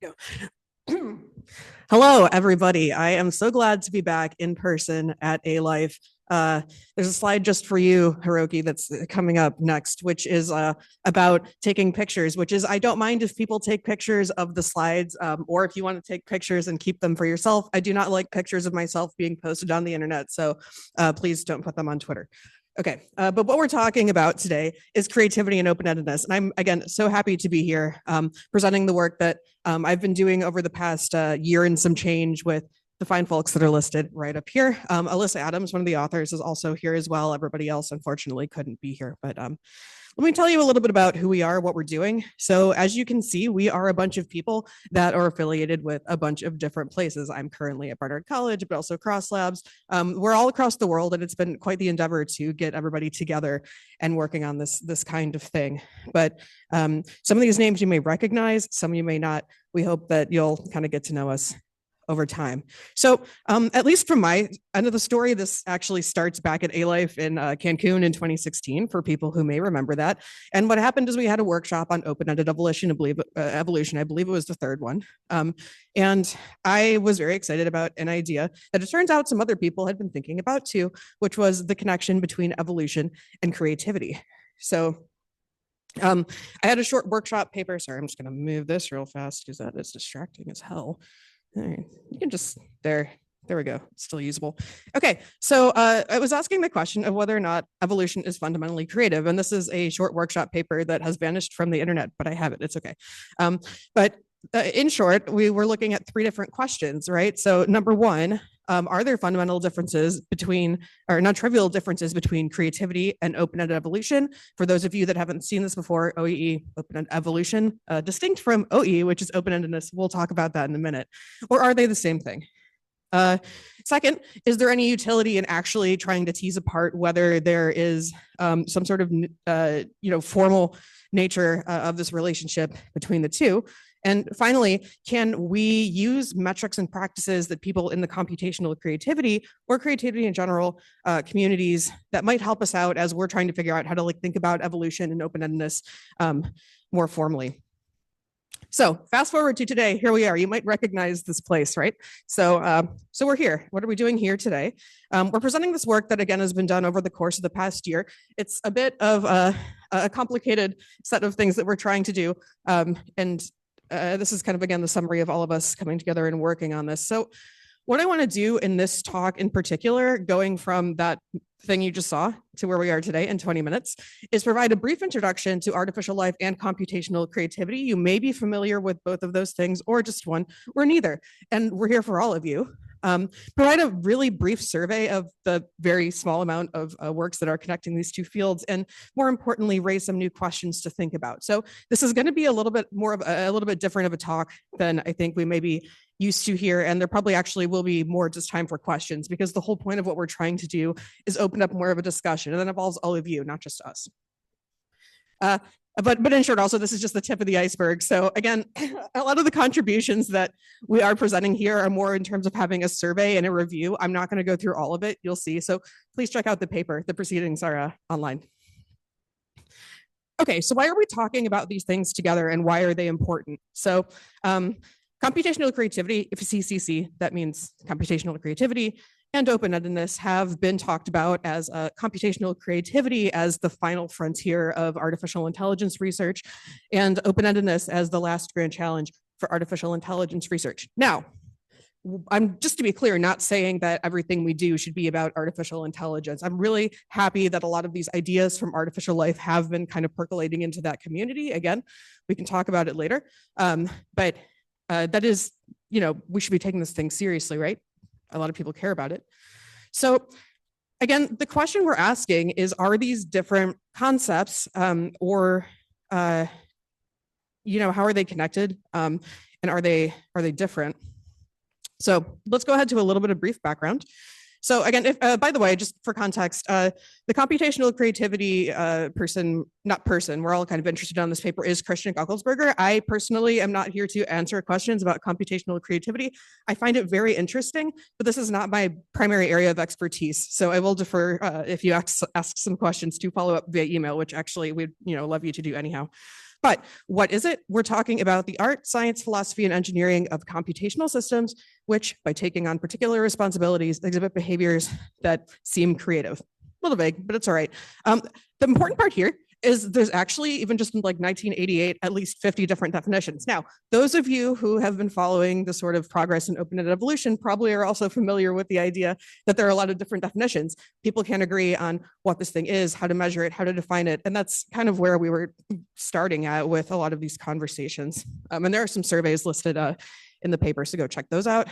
Go. Hello, everybody. I am so glad to be back in person at A Life. There's a slide just for you, Hiroki, that's coming up next, which is about taking pictures, which is I don't mind if people take pictures of the slides, or if you want to take pictures and keep them for yourself. I do not like pictures of myself being posted on the internet, so please don't put them on Twitter. Okay, but what we're talking about today is creativity and open-endedness. And I'm, again, so happy to be here presenting the work that I've been doing over the past year and some change with the fine folks that are listed right up here. Alyssa Adams, one of the authors, is also here as well. Everybody else, unfortunately, couldn't be here. But let me tell you a little bit about who we are, what we're doing. So as you can see, we are a bunch of people that are affiliated with a bunch of different places. I'm currently at Barnard College, but also Cross Labs. We're all across the world, and it's been quite the endeavor to get everybody together and working on this kind of thing. But some of these names you may recognize, some you may not. We hope that you'll kind of get to know us over time. So at least from my end of the story, this actually starts back at A-Life in Cancun in 2016, for people who may remember that. And what happened is we had a workshop on open-ended evolution. I believe it was the third one. And I was very excited about an idea that it turns out some other people had been thinking about too, which was the connection between evolution and creativity. So I had a short workshop paper. Sorry, I'm just going to move this real fast because that is distracting as hell. All right, you can just, there we go, it's still usable. Okay, so I was asking the question of whether or not evolution is fundamentally creative, and this is a short workshop paper that has vanished from the internet, but I have it, it's okay. But in short, we were looking at three different questions, right? So number one, are there fundamental differences between, or non-trivial differences between creativity and open-ended evolution? For those of you that haven't seen this before, OEE, open-ended evolution, distinct from OE, which is open-endedness. We'll talk about that in a minute. Or are they the same thing? Second, is there any utility in actually trying to tease apart whether there is some sort of formal nature of this relationship between the two? And finally, can we use metrics and practices that people in the computational creativity or creativity in general communities that might help us out as we're trying to figure out how to think about evolution and open-endedness more formally? So fast forward to today, here we are. You might recognize this place, right? So we're here. What are we doing here today? We're presenting this work that, again, has been done over the course of the past year. It's a bit of a complicated set of things that we're trying to do. This is kind of, again, the summary of all of us coming together and working on this. So what I want to do in this talk in particular, going from that thing you just saw to where we are today in 20 minutes, is provide a brief introduction to artificial life and computational creativity. You may be familiar with both of those things, or just one, or neither. And we're here for all of you. Provide a really brief survey of the very small amount of works that are connecting these two fields, and more importantly, raise some new questions to think about. So this is going to be a little bit more of a little bit different of a talk than I think we may be used to here, and there probably actually will be more just time for questions, because the whole point of what we're trying to do is open up more of a discussion, and that involves all of you, not just us. But in short, also, this is just the tip of the iceberg. So again, a lot of the contributions that we are presenting here are more in terms of having a survey and a review. I'm not going to go through all of it, you'll see. So please check out the paper. The proceedings are online. Okay, so why are we talking about these things together, and why are they important? So computational creativity, if you see CC, that means computational creativity, and open-endedness have been talked about as computational creativity as the final frontier of artificial intelligence research, and open-endedness as the last grand challenge for artificial intelligence research. Now, I'm, just to be clear, not saying that everything we do should be about artificial intelligence. I'm really happy that a lot of these ideas from artificial life have been kind of percolating into that community. Again, we can talk about it later. But that is, we should be taking this thing seriously, right? A lot of people care about it. So again, the question we're asking is, are these different concepts or how are they connected? And are they different? So let's go ahead to a little bit of brief background. So again, by the way, just for context, the computational creativity we're all kind of interested on this paper, is Christian Guckelsberger. I personally am not here to answer questions about computational creativity. I find it very interesting, but this is not my primary area of expertise. So I will defer if you ask some questions to follow up via email, which actually we'd love you to do anyhow. But what is it? We're talking about the art, science, philosophy, and engineering of computational systems, which, by taking on particular responsibilities, exhibit behaviors that seem creative. A little vague, but it's all right. The important part here is there's actually, even just in like 1988, at least 50 different definitions. Now, those of you who have been following the sort of progress in open-ended evolution probably are also familiar with the idea that there are a lot of different definitions. People can't agree on what this thing is, how to measure it, how to define it. And that's kind of where we were starting at with a lot of these conversations. And there are some surveys listed in the paper, so go check those out.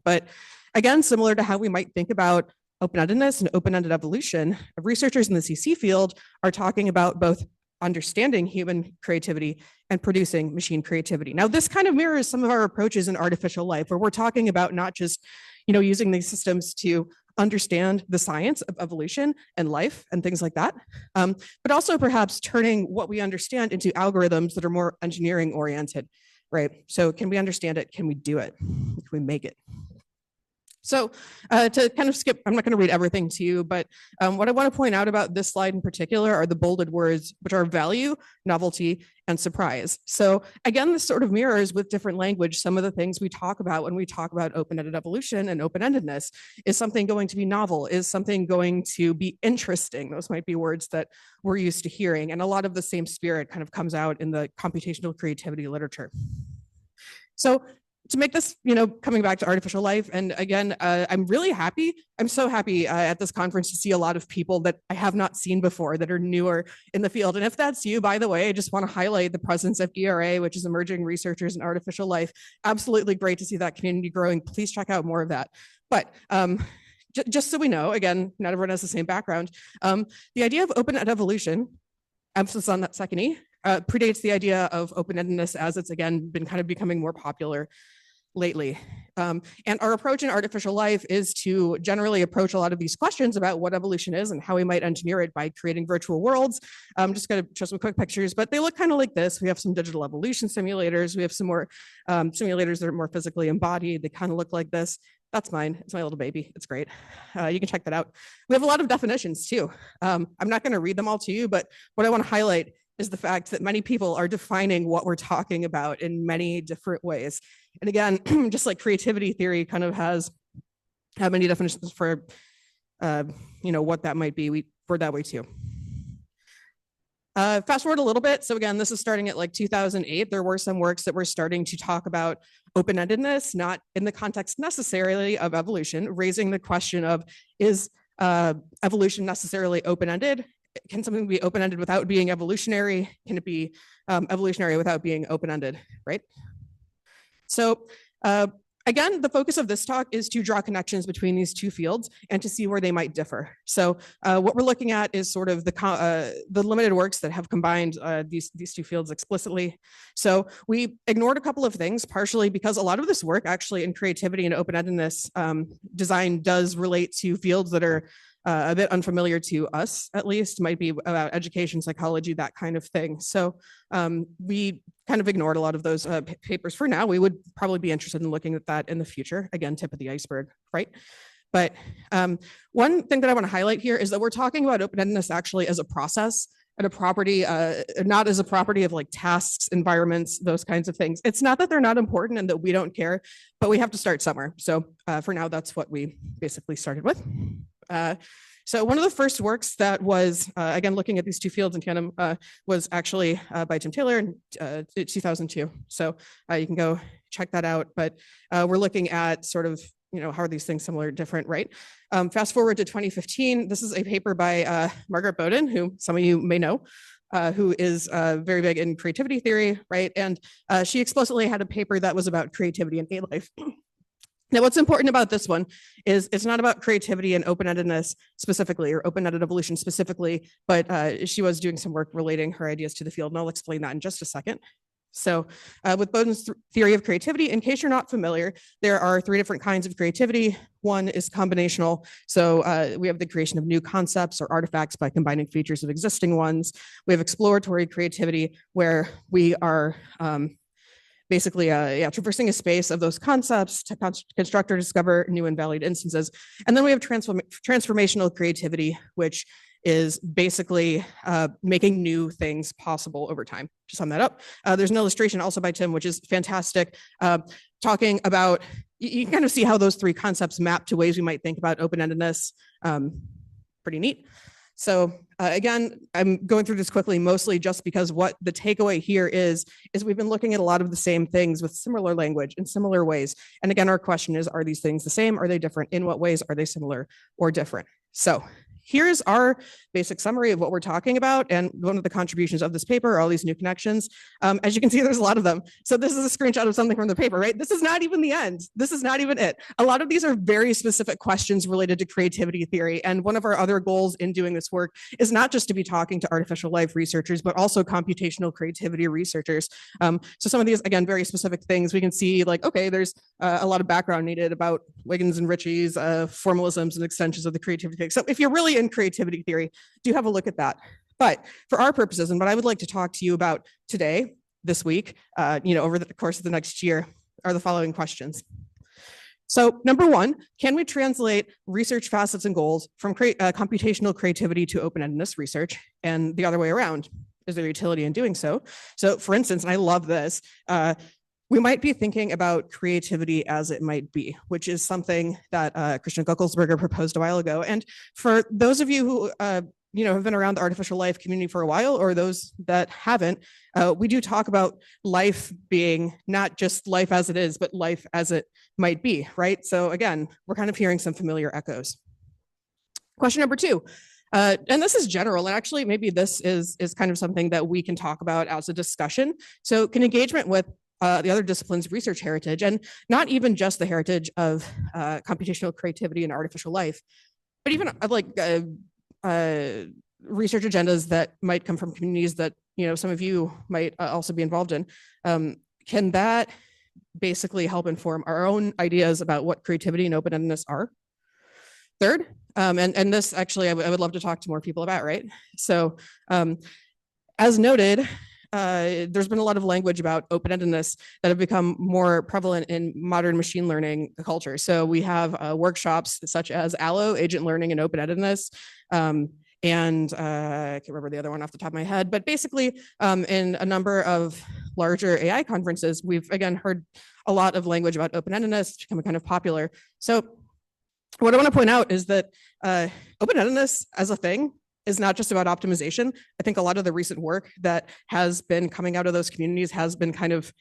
But again, similar to how we might think about open-endedness and open-ended evolution, researchers in the CC field are talking about both understanding human creativity and producing machine creativity. Now, this kind of mirrors some of our approaches in artificial life, where we're talking about not just, using these systems to understand the science of evolution and life and things like that, but also perhaps turning what we understand into algorithms that are more engineering oriented, right? So can we understand it? Can we do it? Can we make it? So to kind of skip, I'm not going to read everything to you, but what I want to point out about this slide in particular are the bolded words, which are value, novelty, and surprise. So again, this sort of mirrors with different language some of the things we talk about when we talk about open-ended evolution and open-endedness. Is something going to be novel? Is something going to be interesting? Those might be words that we're used to hearing. And a lot of the same spirit kind of comes out in the computational creativity literature. So to make this, coming back to artificial life, and again, I'm really happy. I'm so happy at this conference to see a lot of people that I have not seen before that are newer in the field. And if that's you, by the way, I just want to highlight the presence of ERA, which is Emerging Researchers in Artificial Life. Absolutely great to see that community growing. Please check out more of that. But just so we know, again, not everyone has the same background. The idea of open-ended evolution, emphasis on that second E, predates the idea of open-endedness, as it's again been kind of becoming more popular lately. And our approach in artificial life is to generally approach a lot of these questions about what evolution is and how we might engineer it by creating virtual worlds. I'm just going to show some quick pictures, but they look kind of like this. We have some digital evolution simulators. We have some more simulators that are more physically embodied. They kind of look like this. That's mine. It's my little baby. It's great. You can check that out. We have a lot of definitions too. I'm not going to read them all to you, but what I want to highlight is the fact that many people are defining what we're talking about in many different ways. And again, just like creativity theory kind of has many definitions for, what that might be. We're that way too. Fast forward a little bit. So again, this is starting at like 2008. There were some works that were starting to talk about open-endedness, not in the context necessarily of evolution, raising the question of, is evolution necessarily open-ended? Can something be open-ended without being evolutionary? Can it be evolutionary without being open-ended, right? So again, the focus of this talk is to draw connections between these two fields and to see where they might differ. So what we're looking at is sort of the limited works that have combined these two fields explicitly. So we ignored a couple of things, partially because a lot of this work actually in creativity and open-endedness design does relate to fields that are a bit unfamiliar to us, at least, might be about education, psychology, that kind of thing. So we kind of ignored a lot of those papers for now. We would probably be interested in looking at that in the future. Again, tip of the iceberg, right? But one thing that I want to highlight here is that we're talking about open-endedness actually as a process and a property, not as a property of like tasks, environments, those kinds of things. It's not that they're not important and that we don't care, but we have to start somewhere. So for now, that's what we basically started with. So one of the first works that was, again, looking at these two fields in tandem, was actually by Tim Taylor in 2002. So you can go check that out. But we're looking at sort of, how are these things similar, different, right? Fast forward to 2015. This is a paper by Margaret Bowden, who some of you may know, who is very big in creativity theory, right? And she explicitly had a paper that was about creativity in A-Life. Now, what's important about this one is it's not about creativity and open-endedness specifically, or open-ended evolution specifically, but she was doing some work relating her ideas to the field, and I'll explain that in just a second. So with Bowden's theory of creativity, in case you're not familiar, there are three different kinds of creativity. One is combinational. So we have the creation of new concepts or artifacts by combining features of existing ones. We have exploratory creativity, where we are basically traversing a space of those concepts to construct or discover new and valued instances. And then we have transformational creativity, which is basically making new things possible over time. To sum that up, there's an illustration also by Tim, which is fantastic, talking about, you can kind of see how those three concepts map to ways we might think about open-endedness. Pretty neat. So again, I'm going through this quickly, mostly just because what the takeaway here is we've been looking at a lot of the same things with similar language in similar ways. And again, our question is, are these things the same? Are they different? In what ways are they similar or different? So here's our basic summary of what we're talking about. And one of the contributions of this paper are all these new connections. As you can see, there's a lot of them. So this is a screenshot of something from the paper, right? This is not even the end. This is not even it. A lot of these are very specific questions related to creativity theory. And one of our other goals in doing this work is not just to be talking to artificial life researchers, but also computational creativity researchers. So some of these, again, very specific things we can see, like, okay, there's a lot of background needed about Wiggins and Ritchie's formalisms and extensions of the creativity theory. So if you're really in creativity theory, do have a look at that. But for our purposes, and what I would like to talk to you about today, this week, over the course of the next year, are the following questions. So number one, can we translate research facets and goals from computational creativity to open-endedness research, and the other way around? Is there utility in doing so? So for instance, and I love this, we might be thinking about creativity as it might be, which is something that Christian Guckelsberger proposed a while ago. And for those of you who have been around the artificial life community for a while, or those that haven't, we do talk about life being not just life as it is, but life as it might be, right? So again, we're kind of hearing some familiar echoes. Question number two. And this is general, and actually maybe this is kind of something that we can talk about as a discussion. So can engagement with the other disciplines' research heritage, and not even just the heritage of computational creativity and artificial life, but even like research agendas that might come from communities that some of you might also be involved in, can that basically help inform our own ideas about what creativity and open-endedness are? Third, and this actually I would love to talk to more people about, right? So as noted, there's been a lot of language about open-endedness that have become more prevalent in modern machine learning culture. So we have workshops such as ALLO, Agent Learning and Open-endedness, and I can't remember the other one off the top of my head, but basically in a number of larger AI conferences, we've again heard a lot of language about open-endedness becoming kind of popular. So what I want to point out is that open-endedness as a thing is not just about optimization. I think a lot of the recent work that has been coming out of those communities has been kind of,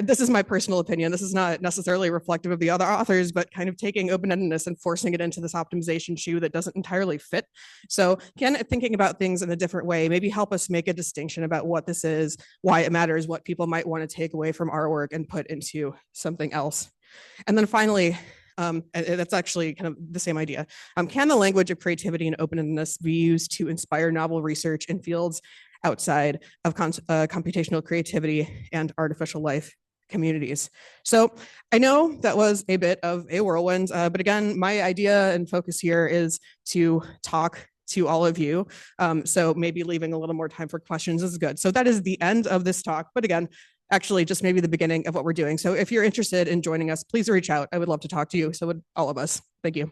this is my personal opinion, this is not necessarily reflective of the other authors, but kind of taking open-endedness and forcing it into this optimization shoe that doesn't entirely fit. So again, thinking about things in a different way, maybe help us make a distinction about what this is, why it matters, what people might want to take away from our work and put into something else. And then finally, and that's actually kind of the same idea. Can the language of creativity and open-endedness be used to inspire novel research in fields outside of computational creativity and artificial life communities? So I know that was a bit of a whirlwind, but again, my idea and focus here is to talk to all of you. So maybe leaving a little more time for questions is good. So that is the end of this talk. But again, actually just maybe the beginning of what we're doing. So if you're interested in joining us, please reach out. I would love to talk to you. So would all of us. Thank you.